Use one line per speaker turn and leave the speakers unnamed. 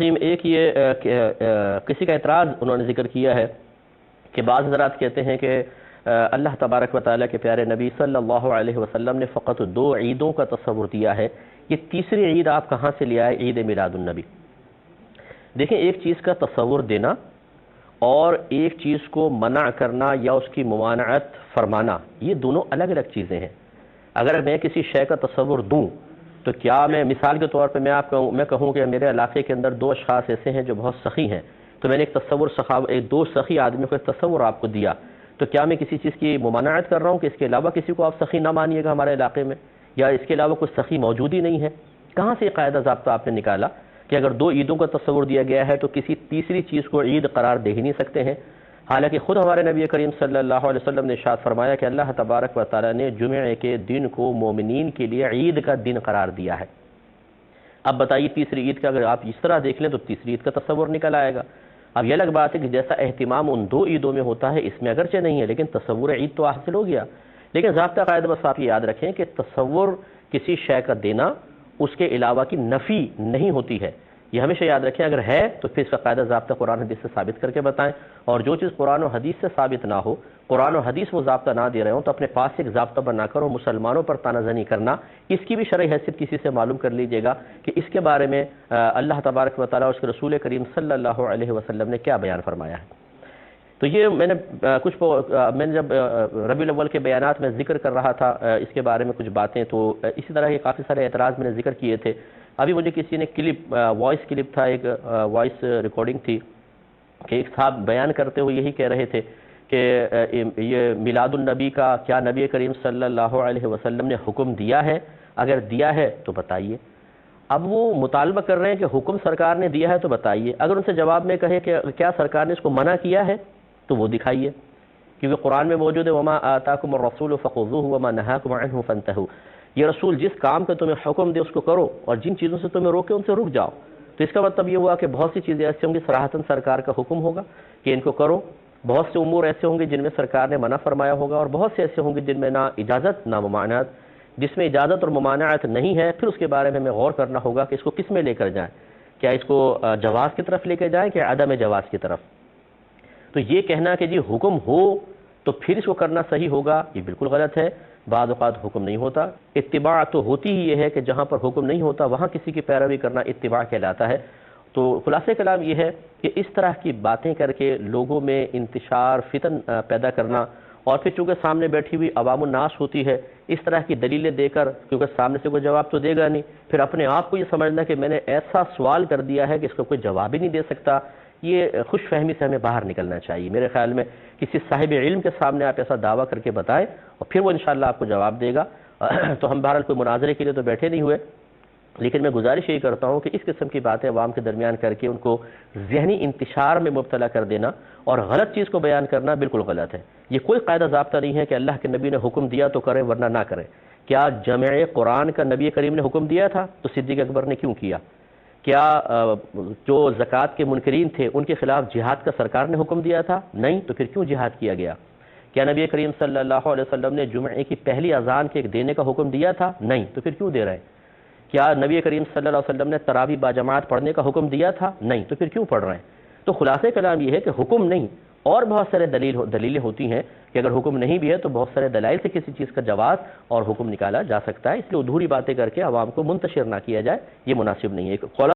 ایک یہ کسی کا اعتراض انہوں نے ذکر کیا ہے کہ بعض حضرات کہتے ہیں کہ اللہ تبارک و تعالیٰ کے پیارے نبی صلی اللہ علیہ وسلم نے فقط 2 عیدوں کا تصور دیا ہے، یہ تیسری عید آپ کہاں سے لے آئے، عید میلاد النبی؟ دیکھیں، ایک چیز کا تصور دینا اور ایک چیز کو منع کرنا یا اس کی ممانعت فرمانا، یہ دونوں الگ الگ چیزیں ہیں۔ اگر میں کسی شے کا تصور دوں تو کیا میں مثال کے طور پہ میں کہوں کہ میرے علاقے کے اندر 2 اشخاص ایسے ہیں جو بہت سخی ہیں، تو میں نے ایک تصور 2 سخی آدمیوں کو ایک تصور آپ کو دیا، تو کیا میں کسی چیز کی ممانعت کر رہا ہوں کہ اس کے علاوہ کسی کو آپ سخی نہ مانیے گا ہمارے علاقے میں، یا اس کے علاوہ کوئی سخی موجود ہی نہیں ہے؟ کہاں سے یہ قاعدہ ضابطہ آپ نے نکالا کہ اگر 2 عیدوں کا تصور دیا گیا ہے تو کسی تیسری چیز کو عید قرار دے ہی نہیں سکتے ہیں؟ حالانکہ خود ہمارے نبی کریم صلی اللہ علیہ وسلم نے ارشاد فرمایا کہ اللہ تبارک و تعالیٰ نے جمعے کے دن کو مومنین کے لیے عید کا دن قرار دیا ہے۔ اب بتائیے تیسری عید کا اگر آپ اس طرح دیکھ لیں تو تیسری عید کا تصور نکل آئے گا۔ اب یہ الگ بات ہے کہ جیسا اہتمام ان 2 عیدوں میں ہوتا ہے اس میں اگرچہ نہیں ہے، لیکن تصور عید تو حاصل ہو گیا۔ لیکن ضابطہ قاعدہ بس آپ یہ یاد رکھیں کہ تصور کسی شے کا دینا اس کے علاوہ کی نفی نہیں ہوتی ہے، یہ ہمیشہ یاد رکھیں۔ اگر ہے تو پھر اس کا قاعدہ ضابطہ قرآن حدیث سے ثابت کر کے بتائیں، اور جو چیز قرآن و حدیث سے ثابت نہ ہو، قرآن و حدیث وہ ضابطہ نہ دے رہے ہوں، تو اپنے پاس ایک ضابطہ بنا کر اور مسلمانوں پر تانہ زنی کرنا، اس کی بھی شرعی حیثیت کسی سے معلوم کر لیجئے گا کہ اس کے بارے میں اللہ تبارک و تعالیٰ اور اس کے رسول کریم صلی اللہ علیہ وسلم نے کیا بیان فرمایا ہے۔ تو یہ میں نے جب ربیع الاول کے بیانات میں ذکر کر رہا تھا اس کے بارے میں کچھ باتیں، تو اسی طرح کے کافی سارے اعتراض میں نے ذکر کیے تھے۔ ابھی مجھے کسی نے وائس کلپ تھا، ایک وائس ریکارڈنگ تھی کہ ایک صاحب بیان کرتے ہوئے یہی کہہ رہے تھے کہ یہ میلاد النبی کا کیا نبی کریم صلی اللہ علیہ وسلم نے حکم دیا ہے؟ اگر دیا ہے تو بتائیے۔ اب وہ مطالبہ کر رہے ہیں کہ حکم سرکار نے دیا ہے تو بتائیے۔ اگر ان سے جواب میں کہے کہ کیا سرکار نے اس کو منع کیا ہے تو وہ دکھائیے، کیونکہ قرآن میں موجود ہے وَمَا آتَاكُمُ الرَّسُولُ فَخُذُوهُ وَمَا نَهَاكُمْ عَنْهُ فَانْتَهُوا، یہ رسول جس کام کا تمہیں حکم دے اس کو کرو، اور جن چیزوں سے تمہیں روکے ان سے رک جاؤ۔ تو اس کا مطلب یہ ہوا کہ بہت سی چیزیں ایسی ہوں گی صراحتاً سرکار کا حکم ہوگا کہ ان کو کرو، بہت سے امور ایسے ہوں گے جن میں سرکار نے منع فرمایا ہوگا، اور بہت سے ایسے ہوں گے جن میں نہ اجازت نہ ممانعت۔ جس میں اجازت اور ممانعت نہیں ہے پھر اس کے بارے میں ہمیں غور کرنا ہوگا کہ اس کو کس میں لے کر جائیں، کیا اس کو جواز کی طرف لے کے جائیں کہ عدم جواز کی طرف۔ تو یہ کہنا کہ جی حکم ہو تو پھر اس کو کرنا صحیح ہوگا، یہ بالکل غلط ہے۔ بعض اوقات حکم نہیں ہوتا، اتباع تو ہوتی ہی یہ ہے کہ جہاں پر حکم نہیں ہوتا وہاں کسی کی پیروی کرنا اتباع کہلاتا ہے۔ تو خلاصہ کلام یہ ہے کہ اس طرح کی باتیں کر کے لوگوں میں انتشار فتن پیدا کرنا، اور پھر چونکہ سامنے بیٹھی ہوئی عوام الناس ہوتی ہے، اس طرح کی دلیلیں دے کر، کیونکہ سامنے سے کوئی جواب تو دے گا نہیں، پھر اپنے آپ کو یہ سمجھنا کہ میں نے ایسا سوال کر دیا ہے کہ اس کا کوئی جواب ہی نہیں دے سکتا، یہ خوش فہمی سے ہمیں باہر نکلنا چاہیے۔ میرے خیال میں کسی صاحب علم کے سامنے آپ ایسا دعویٰ کر کے بتائیں اور پھر وہ انشاءاللہ آپ کو جواب دے گا۔ تو ہم بہرحال کوئی مناظرے کے لیے تو بیٹھے نہیں ہوئے، لیکن میں گزارش یہی کرتا ہوں کہ اس قسم کی باتیں عوام کے درمیان کر کے ان کو ذہنی انتشار میں مبتلا کر دینا اور غلط چیز کو بیان کرنا بالکل غلط ہے۔ یہ کوئی قاعدہ ضابطہ نہیں ہے کہ اللہ کے نبی نے حکم دیا تو کریں ورنہ نہ کریں۔ کیا جمع قرآن کا نبی کریم نے حکم دیا تھا تو صدیق اکبر نے کیوں کیا؟ کیا جو زکوٰۃ کے منکرین تھے ان کے خلاف جہاد کا سرکار نے حکم دیا تھا؟ نہیں، تو پھر کیوں جہاد کیا گیا؟ کیا نبی کریم صلی اللہ علیہ وسلم نے جمعے کی پہلی اذان کے دینے کا حکم دیا تھا؟ نہیں، تو پھر کیوں دے رہے ہیں؟ کیا نبی کریم صلی اللہ علیہ وسلم نے تراویح باجماعت پڑھنے کا حکم دیا تھا؟ نہیں، تو پھر کیوں پڑھ رہے ہیں؟ تو خلاصہ کلام یہ ہے کہ حکم نہیں، اور بہت سارے دلیلیں ہوتی ہیں کہ اگر حکم نہیں بھی ہے تو بہت سارے دلائل سے کسی چیز کا جواز اور حکم نکالا جا سکتا ہے، اس لیے ادھوری باتیں کر کے عوام کو منتشر نہ کیا جائے، یہ مناسب نہیں ہے۔